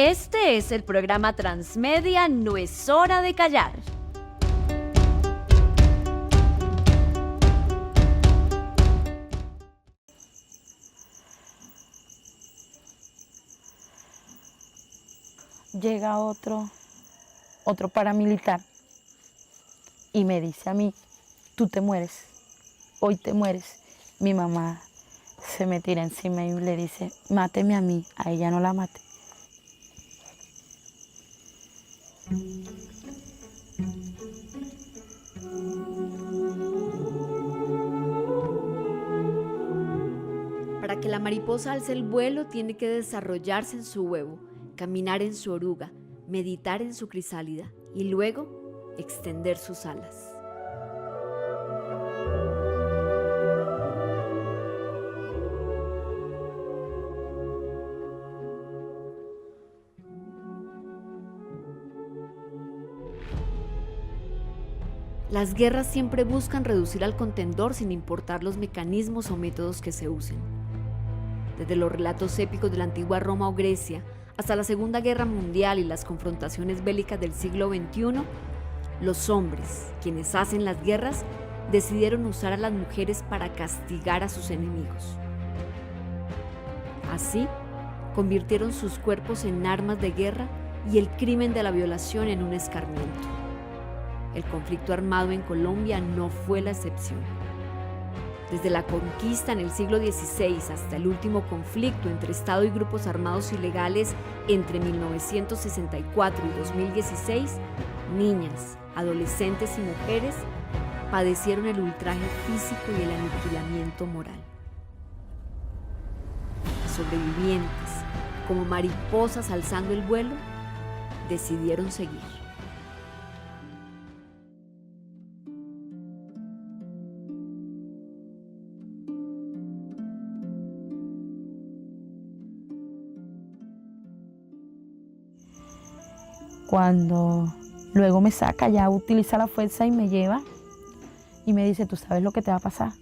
Este es el programa Transmedia No es hora de callar. Llega otro paramilitar y me dice a mí, tú te mueres, hoy te mueres. Mi mamá se me tira encima y le dice, máteme a mí, a ella no la mate. Para que la mariposa alce el vuelo, tiene que desarrollarse en su huevo, caminar en su oruga, meditar en su crisálida y luego extender sus alas. Las guerras siempre buscan reducir al contendor sin importar los mecanismos o métodos que se usen. Desde los relatos épicos de la antigua Roma o Grecia hasta la Segunda Guerra Mundial y las confrontaciones bélicas del siglo XXI, los hombres, quienes hacen las guerras, decidieron usar a las mujeres para castigar a sus enemigos. Así, convirtieron sus cuerpos en armas de guerra y el crimen de la violación en un escarmiento. El conflicto armado en Colombia no fue la excepción. Desde la conquista en el siglo XVI hasta el último conflicto entre Estado y grupos armados ilegales entre 1964 y 2016, niñas, adolescentes y mujeres padecieron el ultraje físico y el aniquilamiento moral. Las sobrevivientes, como mariposas alzando el vuelo, decidieron seguir. Cuando luego me saca, ya utiliza la fuerza y me lleva y me dice, ¿tú sabes lo que te va a pasar?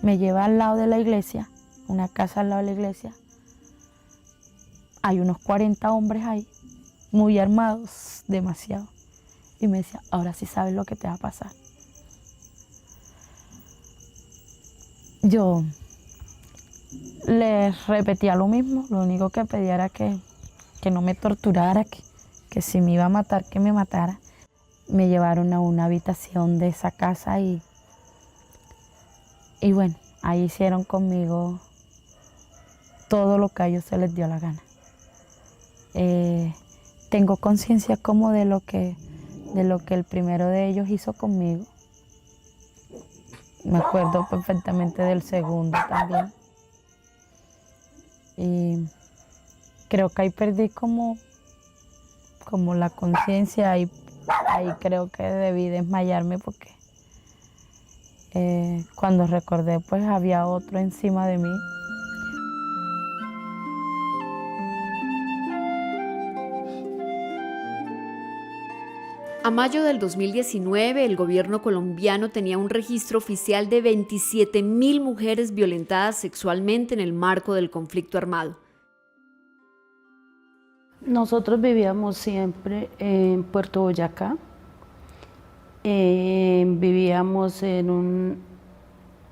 Me lleva al lado de la iglesia, una casa al lado de la iglesia. Hay unos 40 hombres ahí, muy armados, demasiado. Y me decía, ahora sí sabes lo que te va a pasar. Yo les repetía lo mismo, lo único que pedía era que no me torturara, que si me iba a matar, que me matara. Me llevaron a una habitación de esa casa y bueno, ahí hicieron conmigo todo lo que a ellos se les dio la gana. Tengo conciencia como de lo que el primero de ellos hizo conmigo. Me acuerdo perfectamente del segundo también. Y creo que ahí perdí como la conciencia, ahí creo que debí desmayarme porque cuando recordé pues había otro encima de mí. A mayo del 2019, el gobierno colombiano tenía un registro oficial de 27.000 mujeres violentadas sexualmente en el marco del conflicto armado. Nosotros vivíamos siempre en Puerto Boyacá. Vivíamos en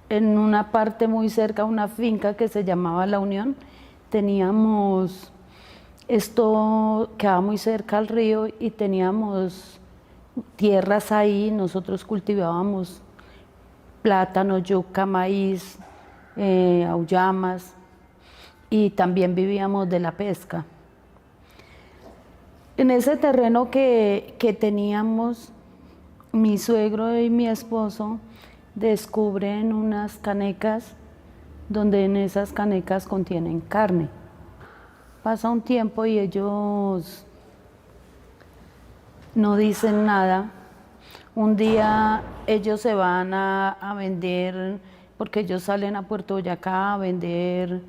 una parte muy cerca, una finca que se llamaba La Unión. Esto quedaba muy cerca al río y teníamos tierras ahí. Nosotros cultivábamos plátano, yuca, maíz, auyamas, y también vivíamos de la pesca. En ese terreno que teníamos, mi suegro y mi esposo descubren unas canecas donde en esas canecas contienen carne. Pasa un tiempo y ellos no dicen nada. Un día ellos se van a vender, porque ellos salen a Puerto Boyacá a vender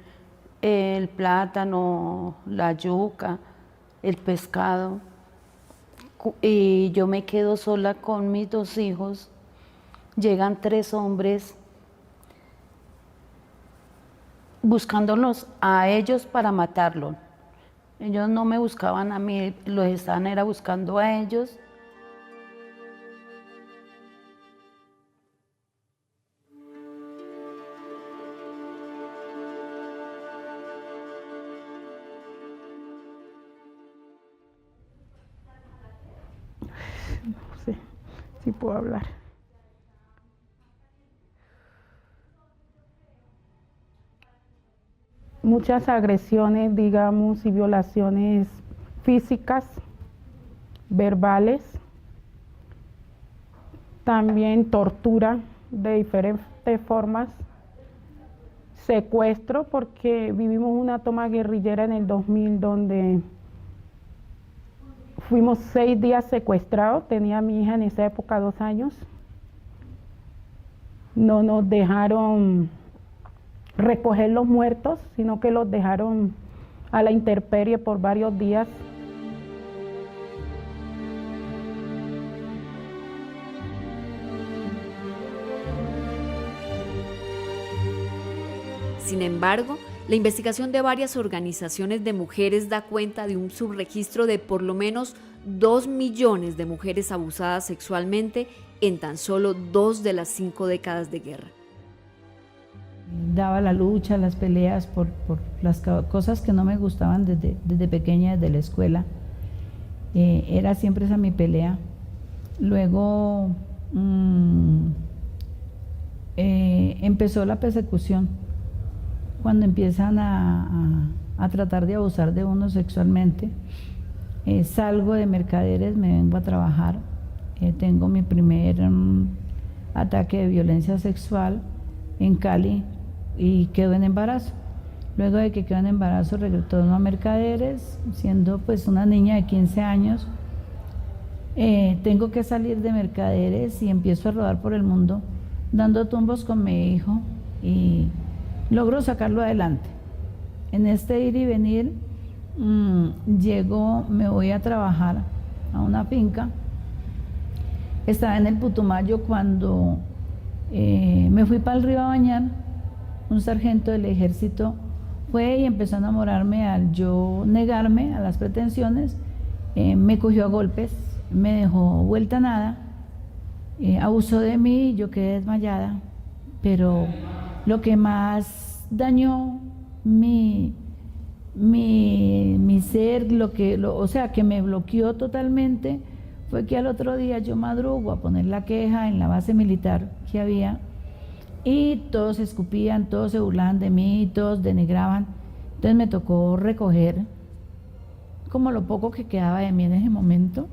el plátano, la yuca, el pescado, y yo me quedo sola con mis 2 hijos. Llegan 3 hombres buscándolos a ellos para matarlos. Ellos no me buscaban a mí, los estaban era buscando a ellos. No sé si puedo hablar. Muchas agresiones, digamos, y violaciones físicas, verbales, también tortura de diferentes formas, secuestro, porque vivimos una toma guerrillera en el 2000 donde fuimos 6 días secuestrados, tenía a mi hija en esa época 2 años, no nos dejaron recoger los muertos, sino que los dejaron a la intemperie por varios días. Sin embargo, la investigación de varias organizaciones de mujeres da cuenta de un subregistro de por lo menos 2 millones de mujeres abusadas sexualmente en tan solo 2 de las 5 décadas de guerra. Daba la lucha, las peleas por las cosas que no me gustaban desde pequeña, desde la escuela. Era siempre esa mi pelea. Luego empezó la persecución, cuando empiezan a tratar de abusar de uno sexualmente. Salgo de Mercaderes, me vengo a trabajar, tengo mi primer ataque de violencia sexual en Cali y quedo en embarazo. Luego de que quedo en embarazo retorno a Mercaderes, siendo pues una niña de 15 años. Tengo que salir de Mercaderes y empiezo a rodar por el mundo dando tumbos con mi hijo y logro sacarlo adelante. En este ir y venir llego, me voy a trabajar a una finca. Estaba en el Putumayo cuando me fui para el río a bañar. Un sargento del ejército fue y empezó a enamorarme. Al yo negarme a las pretensiones, me cogió a golpes, me dejó vuelta a nada, abusó de mí y yo quedé desmayada. Pero lo que más dañó mi ser, o sea, que me bloqueó totalmente, fue que al otro día yo madrugo a poner la queja en la base militar que había y todos escupían, todos se burlaban de mí, todos denigraban. Entonces me tocó recoger como lo poco que quedaba de mí en ese momento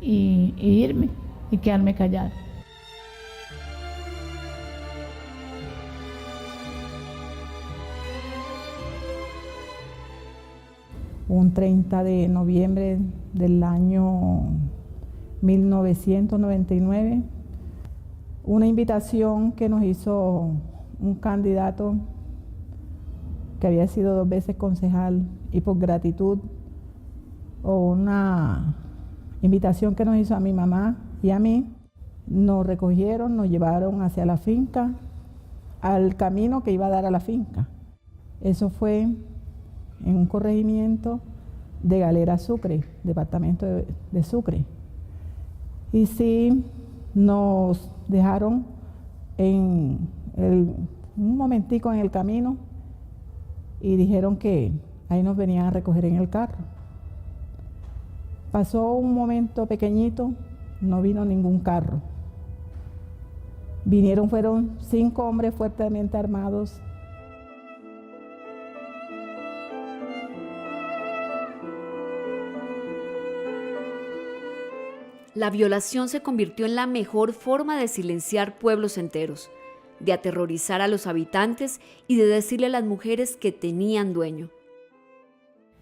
y irme y quedarme callada. Un 30 de noviembre del año 1999, una invitación que nos hizo un candidato que había sido 2 veces concejal y por gratitud, o una invitación que nos hizo a mi mamá y a mí, nos recogieron, nos llevaron hacia la finca, al camino que iba a dar a la finca. Eso fue en un corregimiento de Galera Sucre, departamento de Sucre. Y sí, nos dejaron un momentico en el camino y dijeron que ahí nos venían a recoger en el carro. Pasó un momento pequeñito, no vino ningún carro. Fueron 5 hombres fuertemente armados. La violación se convirtió en la mejor forma de silenciar pueblos enteros, de aterrorizar a los habitantes y de decirle a las mujeres que tenían dueño.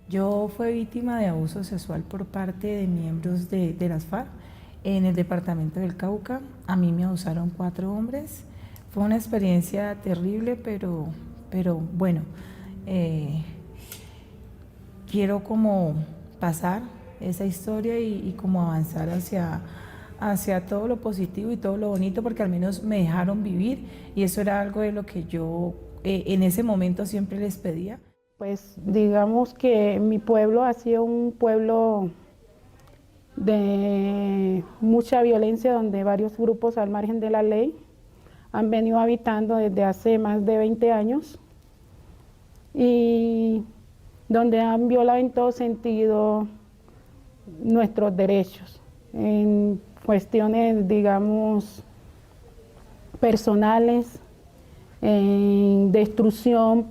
Yo fui víctima de abuso sexual por parte de miembros de las FARC en el departamento del Cauca. A mí me abusaron 4 hombres. Fue una experiencia terrible, pero bueno, quiero como pasar esa historia y como avanzar hacia todo lo positivo y todo lo bonito, porque al menos me dejaron vivir y eso era algo de lo que yo en ese momento siempre les pedía. Pues digamos que mi pueblo ha sido un pueblo de mucha violencia, donde varios grupos al margen de la ley han venido habitando desde hace más de 20 años y donde han violado en todo sentido nuestros derechos, en cuestiones, digamos, personales, en destrucción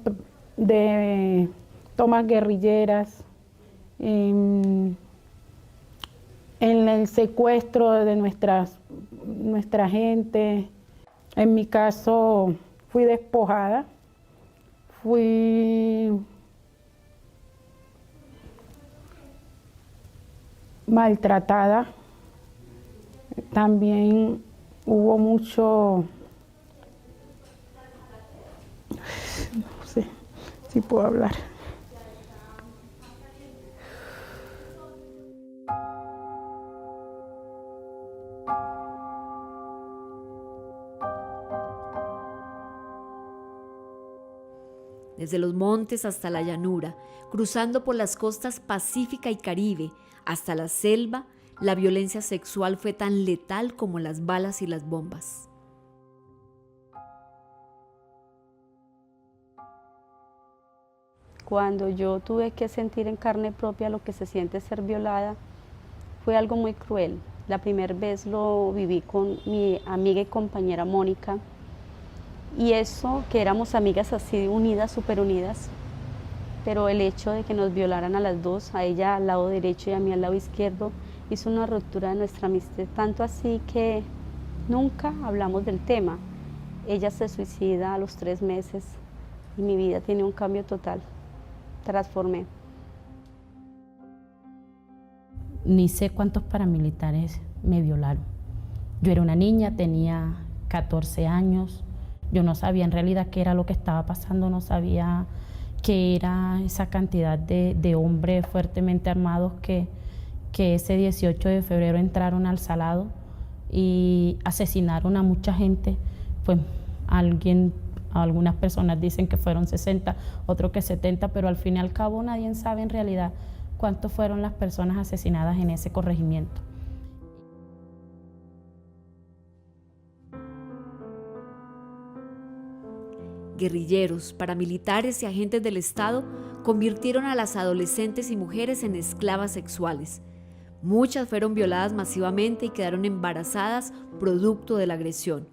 de tomas guerrilleras, en el secuestro de nuestra gente. En mi caso fui despojada, fui maltratada, también hubo mucho, no sé si puedo hablar. Desde los montes hasta la llanura, cruzando por las costas Pacífica y Caribe, hasta la selva, la violencia sexual fue tan letal como las balas y las bombas. Cuando yo tuve que sentir en carne propia lo que se siente ser violada, fue algo muy cruel. La primera vez lo viví con mi amiga y compañera Mónica, y eso que éramos amigas así unidas, súper unidas, pero el hecho de que nos violaran a las dos, a ella al lado derecho y a mí al lado izquierdo, hizo una ruptura de nuestra amistad, tanto así que nunca hablamos del tema. Ella se suicida a los 3 meses y mi vida tiene un cambio total, transformé. Ni sé cuántos paramilitares me violaron. Yo era una niña, tenía 14 años, yo no sabía en realidad qué era lo que estaba pasando, no sabía qué era esa cantidad de hombres fuertemente armados que ese 18 de febrero entraron al Salado y asesinaron a mucha gente. Pues algunas personas dicen que fueron 60, otros que 70, pero al fin y al cabo nadie sabe en realidad cuántas fueron las personas asesinadas en ese corregimiento. Guerrilleros, paramilitares y agentes del Estado convirtieron a las adolescentes y mujeres en esclavas sexuales. Muchas fueron violadas masivamente y quedaron embarazadas producto de la agresión.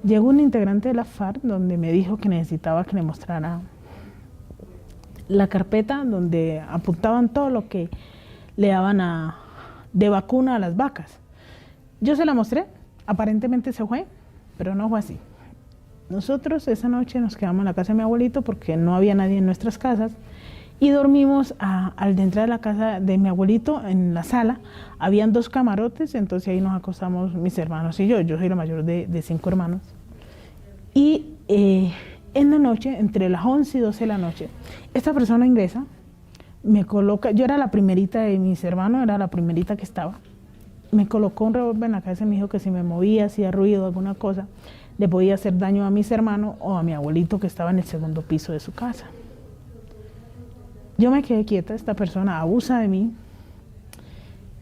Llegó un integrante de la FARC donde me dijo que necesitaba que le mostrara la carpeta donde apuntaban todo lo que le daban de vacuna a las vacas. Yo se la mostré, aparentemente se fue, pero no fue así. Nosotros esa noche nos quedamos en la casa de mi abuelito porque no había nadie en nuestras casas y dormimos al de entrar a la casa de mi abuelito en la sala. Habían 2 camarotes, entonces ahí nos acostamos mis hermanos y yo. Yo soy la mayor de 5 hermanos. Y en la noche, entre las 11 y 12 de la noche, esta persona ingresa, me coloca, yo era la primerita de mis hermanos, era la primerita que estaba, me colocó un revólver en la cabeza y me dijo que si me movía, hacía ruido, alguna cosa, le podía hacer daño a mis hermanos o a mi abuelito que estaba en el 2º piso de su casa. Yo me quedé quieta, esta persona abusa de mí,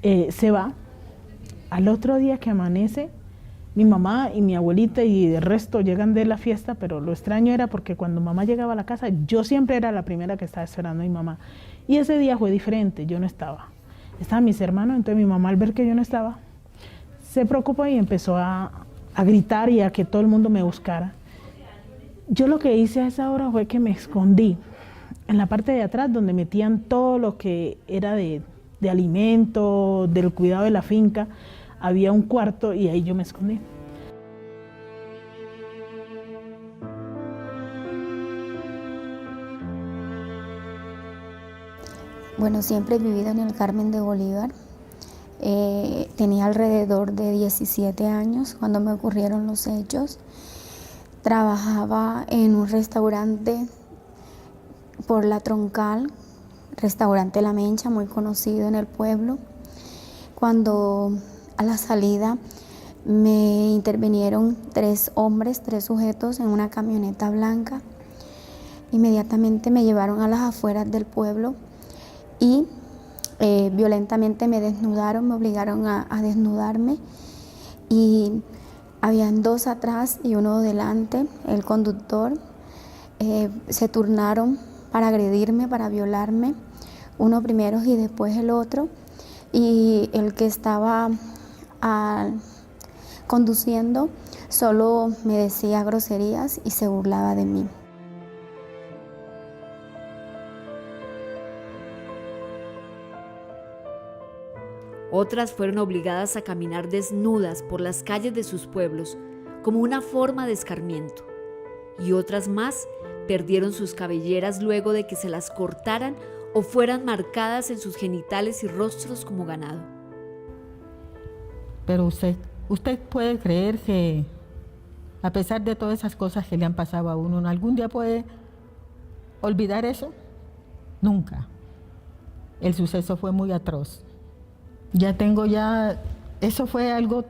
se va. Al otro día que amanece, mi mamá y mi abuelita y el resto llegan de la fiesta, pero lo extraño era porque cuando mamá llegaba a la casa, yo siempre era la primera que estaba esperando a mi mamá. Y ese día fue diferente, yo no estaba. Estaban mis hermanos, entonces mi mamá al ver que yo no estaba, se preocupó y empezó a gritar y a que todo el mundo me buscara. Yo lo que hice a esa hora fue que me escondí en la parte de atrás donde metían todo lo que era de alimento, del cuidado de la finca. Había un cuarto y ahí yo me escondí. Bueno, siempre he vivido en el Carmen de Bolívar. Tenía alrededor de 17 años cuando me ocurrieron los hechos. Trabajaba en un restaurante por La Troncal, restaurante La Mencha, muy conocido en el pueblo. Cuando a la salida me intervinieron 3 hombres, 3 sujetos en una camioneta blanca. Inmediatamente me llevaron a las afueras del pueblo y violentamente me desnudaron, me obligaron a desnudarme, y habían dos atrás y uno delante, el conductor. Se turnaron para agredirme, para violarme, uno primero y después el otro, y el que estaba conduciendo solo me decía groserías y se burlaba de mí. Otras fueron obligadas a caminar desnudas por las calles de sus pueblos como una forma de escarmiento, y otras más perdieron sus cabelleras luego de que se las cortaran o fueran marcadas en sus genitales y rostros como ganado. Pero usted puede creer que a pesar de todas esas cosas que le han pasado a uno, ¿algún día puede olvidar eso? Nunca. El suceso fue muy atroz. Eso fue algo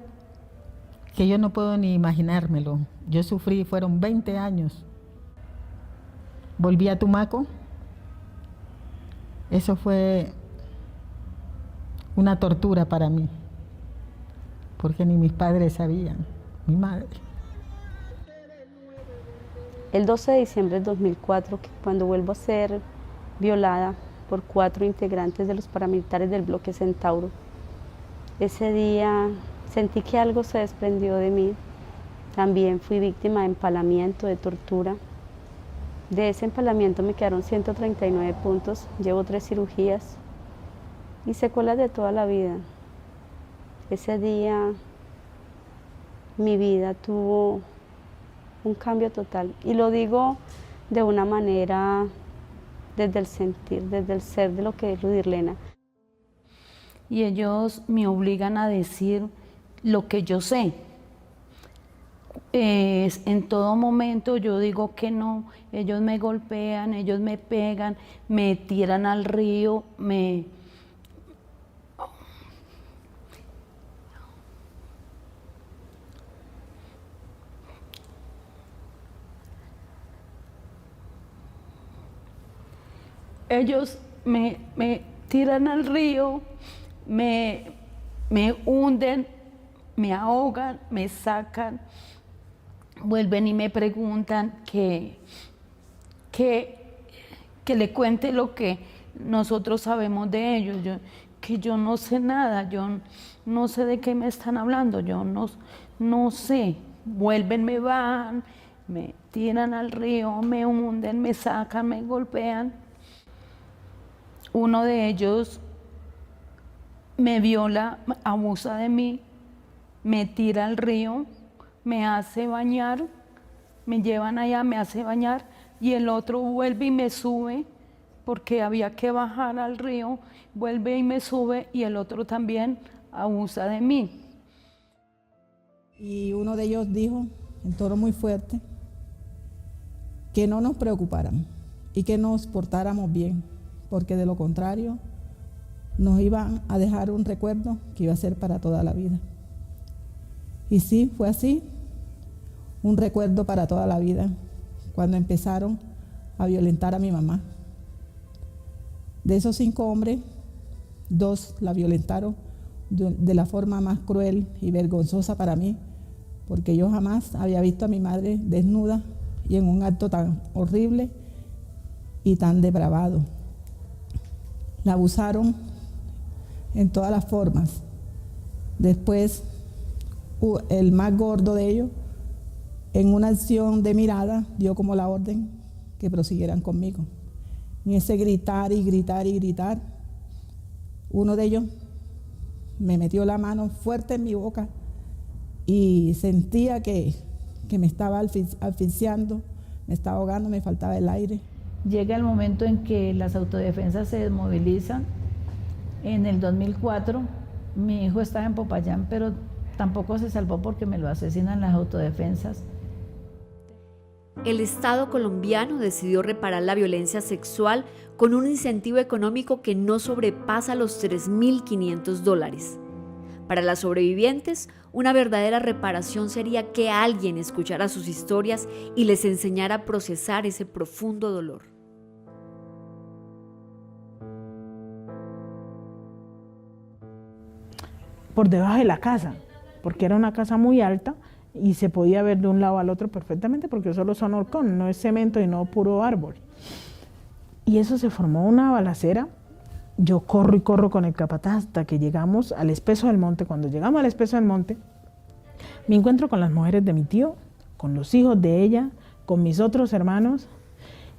que yo no puedo ni imaginármelo. Yo sufrí, fueron 20 años. Volví a Tumaco. Eso fue una tortura para mí, porque ni mis padres sabían, mi madre. El 12 de diciembre del 2004, cuando vuelvo a ser violada por 4 integrantes de los paramilitares del bloque Centauro, ese día sentí que algo se desprendió de mí. También fui víctima de empalamiento, de tortura. De ese empalamiento me quedaron 139 puntos, llevo 3 cirugías y secuelas de toda la vida. Ese día mi vida tuvo un cambio total, y lo digo de una manera desde el sentir, desde el ser de lo que es Rudirlena. Y ellos me obligan a decir lo que yo sé. En todo momento yo digo que no, ellos me golpean, ellos me pegan, me tiran al río, ellos me tiran al río, me hunden, me ahogan, me sacan, vuelven y me preguntan que le cuente lo que nosotros sabemos de ellos, que yo no sé nada, yo no sé de qué me están hablando, yo no sé. Vuelven, me van, me tiran al río, me hunden, me sacan, me golpean. Uno de ellos me viola, abusa de mí, me tira al río, me hace bañar, me llevan allá, me hace bañar, y el otro vuelve y me sube, porque había que bajar al río, vuelve y me sube, y el otro también abusa de mí. Y uno de ellos dijo, en tono muy fuerte, que no nos preocupáramos y que nos portáramos bien, porque de lo contrario nos iban a dejar un recuerdo que iba a ser para toda la vida. Y sí, fue así, un recuerdo para toda la vida, cuando empezaron a violentar a mi mamá. De esos 5 hombres, 2 la violentaron de la forma más cruel y vergonzosa para mí, porque yo jamás había visto a mi madre desnuda y en un acto tan horrible y tan depravado. La abusaron en todas las formas. Después, el más gordo de ellos, en una acción de mirada, dio como la orden que prosiguieran conmigo. En ese gritar y gritar y gritar, uno de ellos me metió la mano fuerte en mi boca y sentía que me estaba asfixiando, me estaba ahogando, me faltaba el aire. Llega el momento en que las autodefensas se desmovilizan. En el 2004, mi hijo estaba en Popayán, pero tampoco se salvó porque me lo asesinan las autodefensas. El Estado colombiano decidió reparar la violencia sexual con un incentivo económico que no sobrepasa los $3.500. Para las sobrevivientes, una verdadera reparación sería que alguien escuchara sus historias y les enseñara a procesar ese profundo dolor. Por debajo de la casa, porque era una casa muy alta y se podía ver de un lado al otro perfectamente porque solo son horcón, no es cemento y no puro árbol. Y eso se formó una balacera. Yo corro y corro con el capataz hasta que llegamos al Espeso del Monte. Cuando llegamos al Espeso del Monte, me encuentro con las mujeres de mi tío, con los hijos de ella, con mis otros hermanos,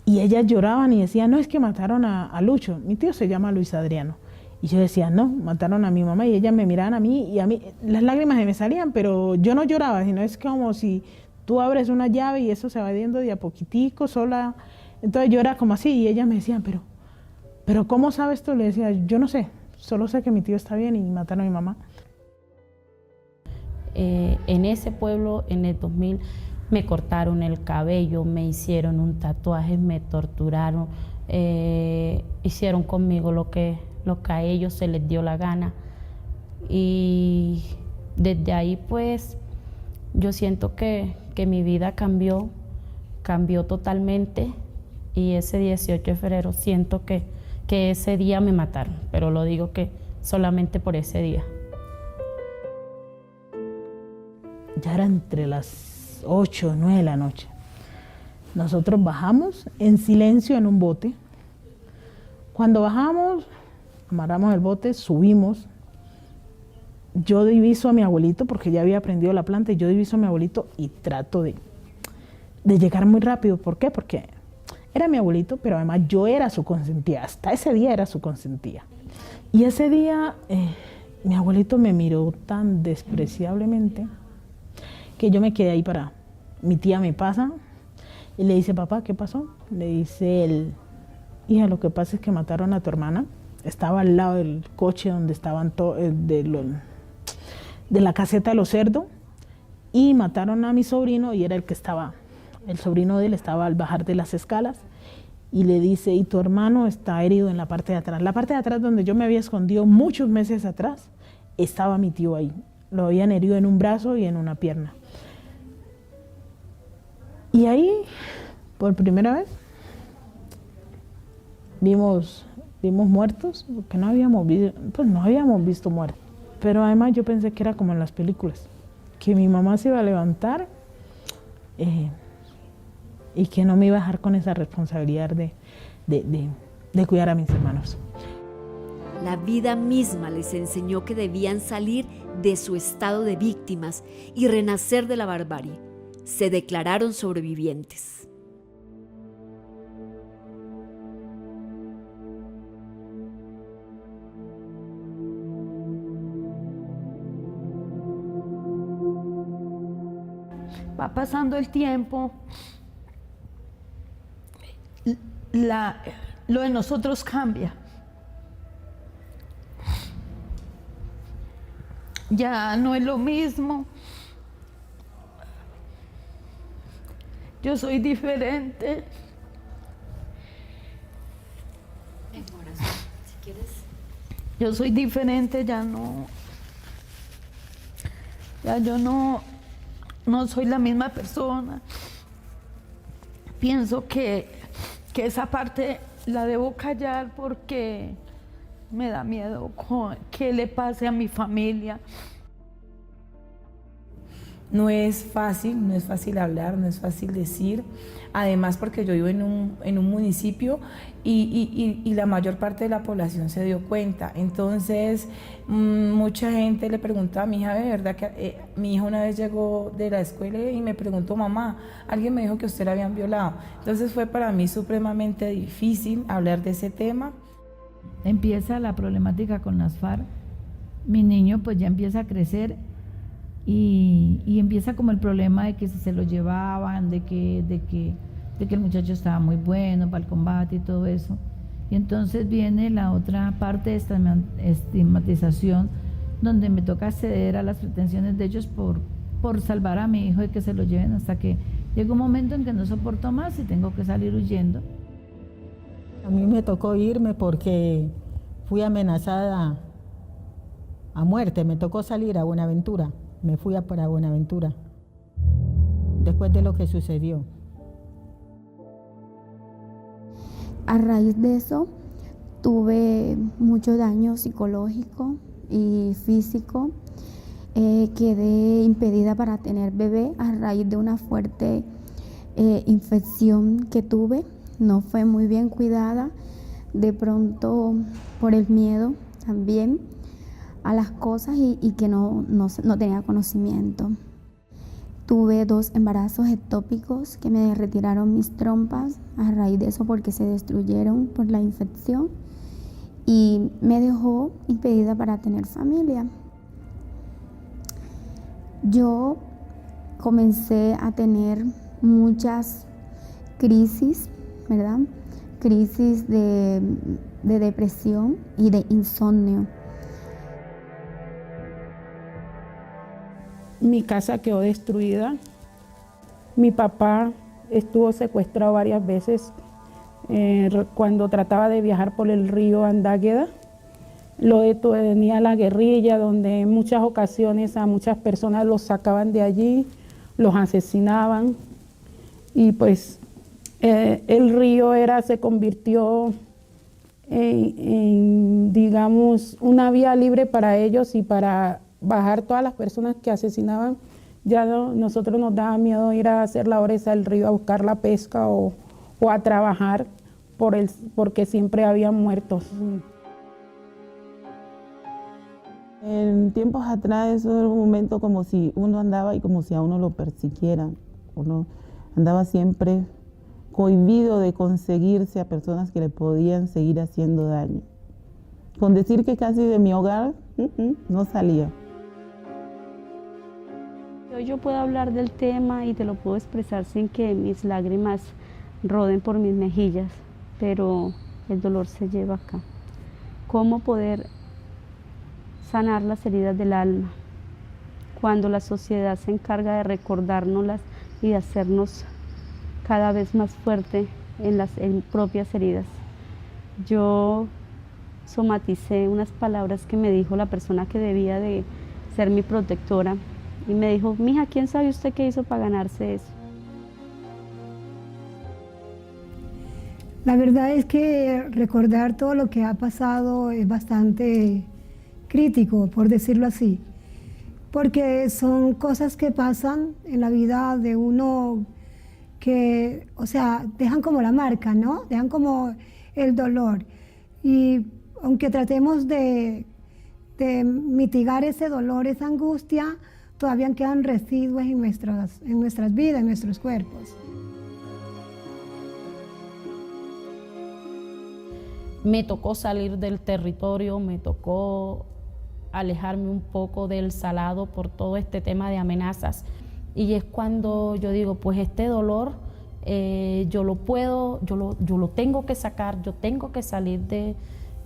y ellas lloraban y decían, no, es que mataron a Lucho. Mi tío se llama Luis Adriano. Y yo decía, no, mataron a mi mamá, y ellas me miraban a mí, y a mí las lágrimas se me salían, pero yo no lloraba, sino es como si tú abres una llave y eso se va yendo de a poquitico, sola. Entonces yo era como así, y ellas me decían, pero ¿cómo sabes tú? Le decía, yo no sé, solo sé que mi tío está bien y mataron a mi mamá. En ese pueblo, en el 2000, me cortaron el cabello, me hicieron un tatuaje, me torturaron, hicieron conmigo lo que a ellos se les dio la gana. Y desde ahí, pues, yo siento que mi vida cambió totalmente. Y ese 18 de febrero siento que ese día me mataron, pero lo digo que solamente por ese día. Ya era entre las 8 o 9 de la noche. Nosotros bajamos en silencio en un bote. Cuando bajamos, amarramos el bote, subimos. Yo diviso a mi abuelito, porque ya había aprendido la planta, y yo diviso a mi abuelito y trato de llegar muy rápido. ¿Por qué? Porque era mi abuelito, pero además yo era su consentida. Hasta ese día era su consentida. Y ese día mi abuelito me miró tan despreciablemente que yo me quedé ahí parada. Mi tía me pasa y le dice, papá, ¿qué pasó? Le dice él, hija, lo que pasa es que mataron a tu hermana. Estaba al lado del coche donde estaban de la caseta de los cerdos, y mataron a mi sobrino, y era el sobrino de él estaba al bajar de las escalas, y le dice, y tu hermano está herido en la parte de atrás. La parte de atrás donde yo me había escondido muchos meses atrás, estaba mi tío ahí. Lo habían herido en un brazo y en una pierna. Y ahí, por primera vez, vimos muertos, porque no habíamos visto muertos. Pero además yo pensé que era como en las películas, que mi mamá se iba a levantar y que no me iba a dejar con esa responsabilidad de cuidar a mis hermanos. La vida misma les enseñó que debían salir de su estado de víctimas y renacer de la barbarie. Se declararon sobrevivientes. Va pasando el tiempo, lo de nosotros cambia. Ya no es lo mismo. Yo soy diferente. Si quieres. Yo soy diferente, ya yo no soy la misma persona. Pienso que esa parte la debo callar porque me da miedo que le pase a mi familia. No es fácil hablar, no es fácil decir. Además, porque yo vivo en un municipio y la mayor parte de la población se dio cuenta. Entonces, mucha gente le preguntó a mi hija, de verdad que mi hija una vez llegó de la escuela y me preguntó, mamá, alguien me dijo que usted la habían violado. Entonces fue para mí supremamente difícil hablar de ese tema. Empieza la problemática con las FARC. Mi niño pues ya empieza a crecer. Y empieza como el problema de que si se lo llevaban, de que el muchacho estaba muy bueno para el combate y todo eso. Y entonces viene la otra parte de esta estigmatización, donde me toca ceder a las pretensiones de ellos por salvar a mi hijo de que se lo lleven, hasta que llega un momento en que no soporto más y tengo que salir huyendo. A mí me tocó irme porque fui amenazada a muerte. Me tocó salir a Buenaventura. Me fui para Buenaventura después de lo que sucedió. A raíz de eso, tuve mucho daño psicológico y físico. Quedé impedida para tener bebé a raíz de una fuerte infección que tuve. No fue muy bien cuidada, de pronto por el miedo también a las cosas y que no tenía conocimiento. Tuve 2 embarazos ectópicos que me retiraron mis trompas a raíz de eso porque se destruyeron por la infección y me dejó impedida para tener familia. Yo comencé a tener muchas crisis, ¿verdad? Crisis de depresión y de insomnio. Mi casa quedó destruida. Mi papá estuvo secuestrado varias veces cuando trataba de viajar por el río Andágueda. Lo detenía la guerrilla, donde en muchas ocasiones a muchas personas los sacaban de allí, los asesinaban. Y pues el río se convirtió en, digamos, una vía libre para ellos y para bajar todas las personas que asesinaban. Ya nosotros nos daba miedo ir a hacer labores al río, a buscar la pesca o a trabajar porque siempre había muertos. En tiempos atrás eso era un momento como si uno andaba y como si a uno lo persiguieran. Uno andaba siempre cohibido de conseguirse a personas que le podían seguir haciendo daño. Con decir que casi de mi hogar no salía. Yo puedo hablar del tema y te lo puedo expresar sin que mis lágrimas roden por mis mejillas, pero el dolor se lleva acá. ¿Cómo poder sanar las heridas del alma cuando la sociedad se encarga de recordárnoslas y de hacernos cada vez más fuerte en propias heridas? Yo somaticé unas palabras que me dijo la persona que debía de ser mi protectora y me dijo: mija, ¿quién sabe usted qué hizo para ganarse eso? La verdad es que recordar todo lo que ha pasado es bastante crítico, por decirlo así, porque son cosas que pasan en la vida de uno que, o sea, dejan como la marca, ¿no? Dejan como el dolor. Y aunque tratemos de mitigar ese dolor, esa angustia, todavía quedan residuos en nuestras vidas, en nuestros cuerpos. Me tocó salir del territorio, me tocó alejarme un poco del Salado por todo este tema de amenazas. Y es cuando yo digo, pues este dolor yo lo tengo que sacar, yo tengo que salir de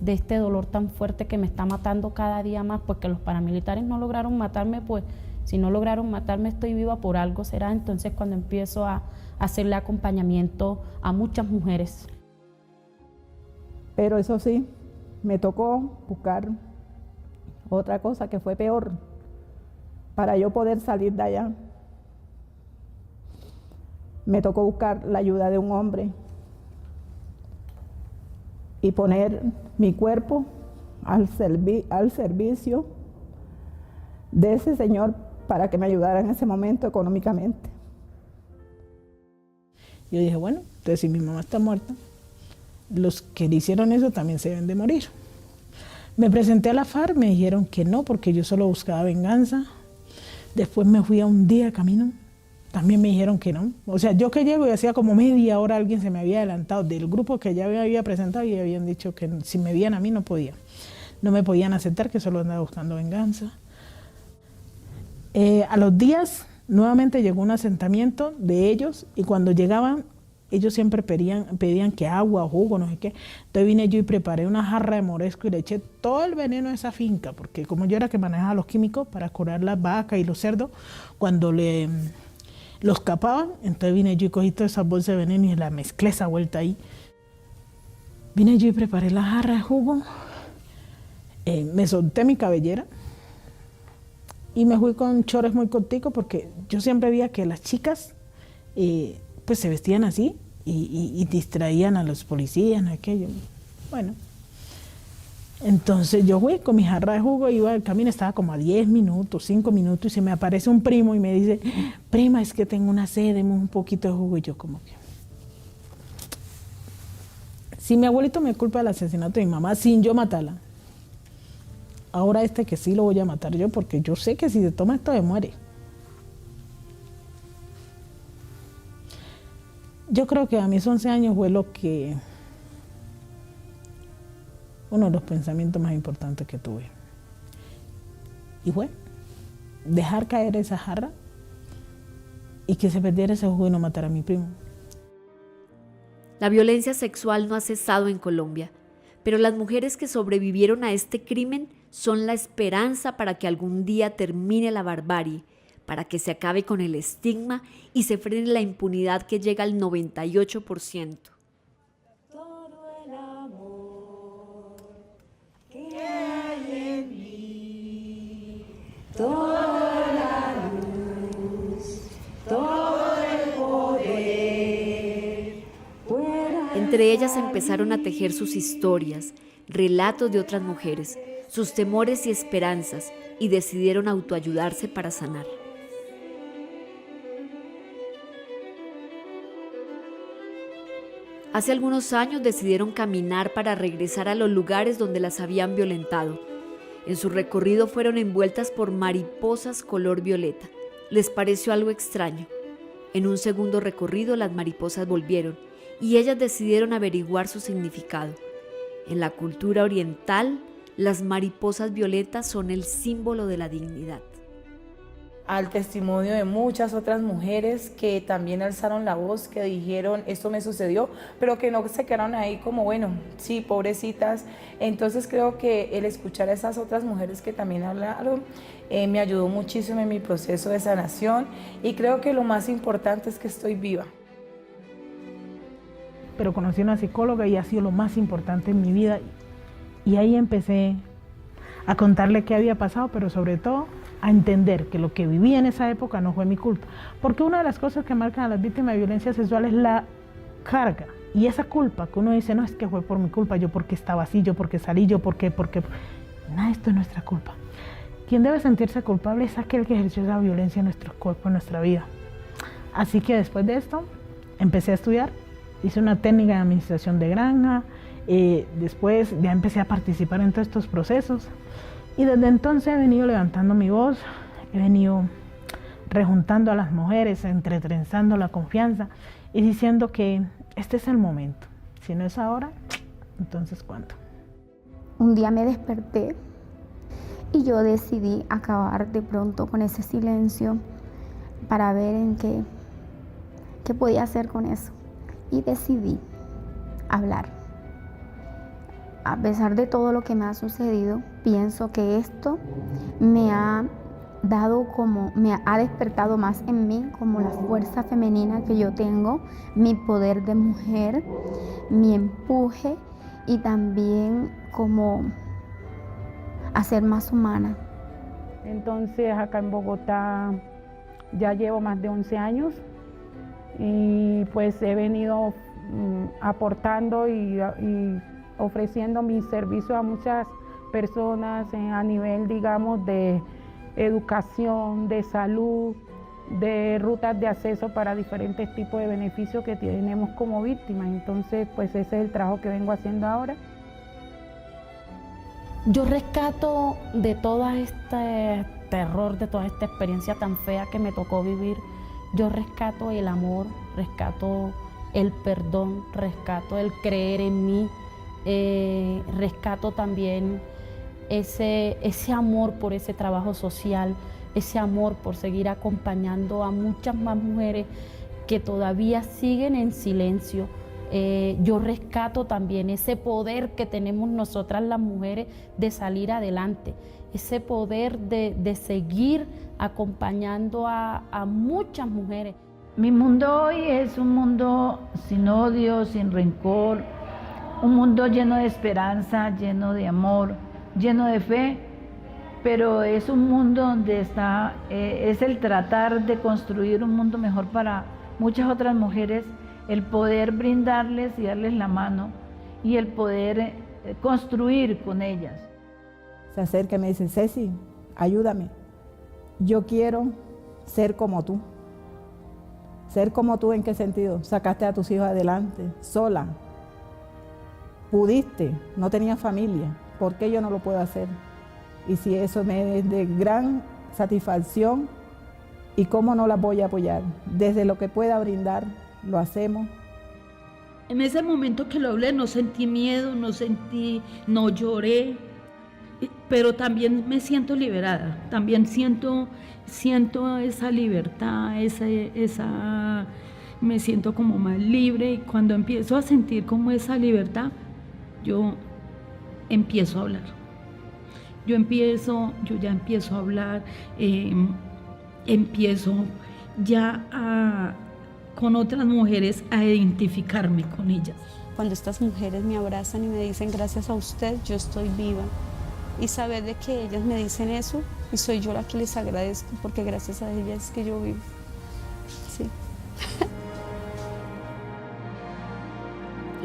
este dolor tan fuerte que me está matando cada día más, porque los paramilitares no lograron matarme, pues si no lograron matarme estoy viva, por algo será. Entonces cuando empiezo a hacerle acompañamiento a muchas mujeres. Pero eso sí, me tocó buscar otra cosa que fue peor para yo poder salir de allá. Me tocó buscar la ayuda de un hombre y poner mi cuerpo al servicio de ese señor para que me ayudara en ese momento económicamente. Yo dije, bueno, entonces si mi mamá está muerta, los que le hicieron eso también se deben de morir. Me presenté a la FARC, me dijeron que no, porque yo solo buscaba venganza. Después me fui a un día de camino, también me dijeron que no. O sea, yo que llego y hacía como media hora alguien se me había adelantado del grupo que ya me había presentado y habían dicho que si me veían a mí no podía. No me podían aceptar, que solo andaba buscando venganza. A los días nuevamente llegó un asentamiento de ellos y cuando llegaban ellos siempre pedían que agua, jugo, no sé qué. Entonces vine yo y preparé una jarra de moresco y le eché todo el veneno a esa finca, porque como yo era que manejaba los químicos para curar las vacas y los cerdos, cuando los capaban, entonces vine yo y cogí todas esas bolsas de veneno y la mezclé esa vuelta ahí. Vine yo y preparé la jarra de jugo, me solté mi cabellera y me fui con chores muy corticos porque yo siempre veía que las chicas pues se vestían así y distraían a los policías, ¿no? Aquello. Bueno, entonces yo fui con mi jarra de jugo, iba al camino, estaba como a 10 minutos, 5 minutos, y se me aparece un primo y me dice, prima, es que tengo una sed, deme un poquito de jugo. Y yo como que... Si mi abuelito me culpa del asesinato de mi mamá sin yo matarla, ahora que sí lo voy a matar yo, porque yo sé que si se toma esto se muere. Yo creo que a mis 11 años fue uno de los pensamientos más importantes que tuve. Y fue dejar caer esa jarra y que se perdiera ese jugo y no matar a mi primo. La violencia sexual no ha cesado en Colombia, pero las mujeres que sobrevivieron a este crimen son la esperanza para que algún día termine la barbarie, para que se acabe con el estigma y se frene la impunidad que llega al 98%. Toda la luz, todo el poder. Entre ellas empezaron a tejer sus historias, relatos de otras mujeres, sus temores y esperanzas, y decidieron autoayudarse para sanar. Hace algunos años decidieron caminar para regresar a los lugares donde las habían violentado. En su recorrido fueron envueltas por mariposas color violeta. Les pareció algo extraño. En un segundo recorrido las mariposas volvieron y ellas decidieron averiguar su significado. En la cultura oriental, las mariposas violetas son el símbolo de la dignidad. Al testimonio de muchas otras mujeres que también alzaron la voz, que dijeron esto me sucedió, pero que no se quedaron ahí como bueno, sí, pobrecitas. Entonces creo que el escuchar a esas otras mujeres que también hablaron me ayudó muchísimo en mi proceso de sanación, y creo que lo más importante es que estoy viva. Pero conocí a una psicóloga y ha sido lo más importante en mi vida, y ahí empecé a contarle qué había pasado, pero sobre todo a entender que lo que viví en esa época no fue mi culpa. Porque una de las cosas que marcan a las víctimas de violencia sexual es la carga y esa culpa que uno dice, no, es que fue por mi culpa, yo porque estaba así, yo porque salí, yo porque... Nada, esto es nuestra culpa. Quien debe sentirse culpable es aquel que ejerció esa violencia en nuestro cuerpo, en nuestra vida. Así que después de esto empecé a estudiar, hice una técnica de administración de granja, después ya empecé a participar en todos estos procesos. Y desde entonces he venido levantando mi voz, he venido rejuntando a las mujeres, entretrenzando la confianza y diciendo que este es el momento. Si no es ahora, entonces ¿cuándo? Un día me desperté y yo decidí acabar de pronto con ese silencio para ver en qué podía hacer con eso. Y decidí hablar. A pesar de todo lo que me ha sucedido, pienso que esto me ha despertado más en mí como la fuerza femenina que yo tengo, mi poder de mujer, mi empuje y también como a ser más humana. Entonces acá en Bogotá ya llevo más de 11 años y pues he venido aportando y ofreciendo mi servicio a muchas personas a nivel, digamos, de educación, de salud, de rutas de acceso para diferentes tipos de beneficios que tenemos como víctimas. Entonces, pues ese es el trabajo que vengo haciendo ahora. Yo rescato de todo este terror, de toda esta experiencia tan fea que me tocó vivir, yo rescato el amor, rescato el perdón, rescato el creer en mí, rescato también ese amor por ese trabajo social, ese amor por seguir acompañando a muchas más mujeres que todavía siguen en silencio. Yo rescato también ese poder que tenemos nosotras las mujeres de salir adelante, ese poder de seguir acompañando a muchas mujeres. Mi mundo hoy es un mundo sin odio, sin rencor, un mundo lleno de esperanza, lleno de amor, lleno de fe pero es un mundo donde está, es el tratar de construir un mundo mejor para muchas otras mujeres, el poder brindarles y darles la mano y el poder construir con ellas. Se acerca y me dice, Ceci, ayúdame, yo quiero ser como tú. ¿Ser como tú en qué sentido? Sacaste a tus hijos adelante, sola. Pudiste, no tenías familia. ¿Por qué yo no lo puedo hacer? Y si eso me es de gran satisfacción, ¿y cómo no la voy a apoyar? Desde lo que pueda brindar, lo hacemos. En ese momento que lo hablé no sentí miedo, no lloré, pero también me siento liberada, también siento esa libertad, me siento como más libre, y cuando empiezo a sentir como esa libertad, yo empiezo a hablar. Yo ya empiezo a hablar, empiezo ya con otras mujeres a identificarme con ellas. Cuando estas mujeres me abrazan y me dicen gracias a usted, yo estoy viva. Y saber de que ellas me dicen eso y soy yo la que les agradezco porque gracias a ellas es que yo vivo. Sí.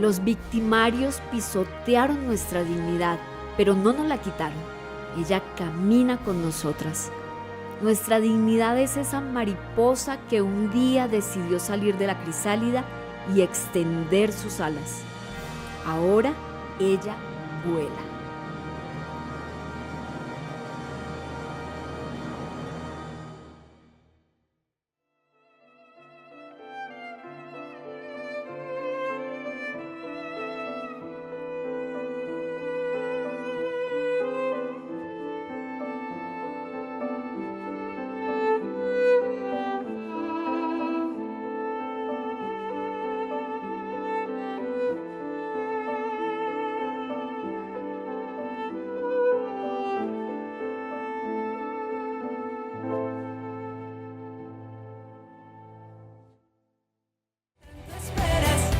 Los victimarios pisotearon nuestra dignidad, pero no nos la quitaron. Ella camina con nosotras. Nuestra dignidad es esa mariposa que un día decidió salir de la crisálida y extender sus alas. Ahora ella vuela.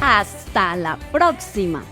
Hasta la próxima.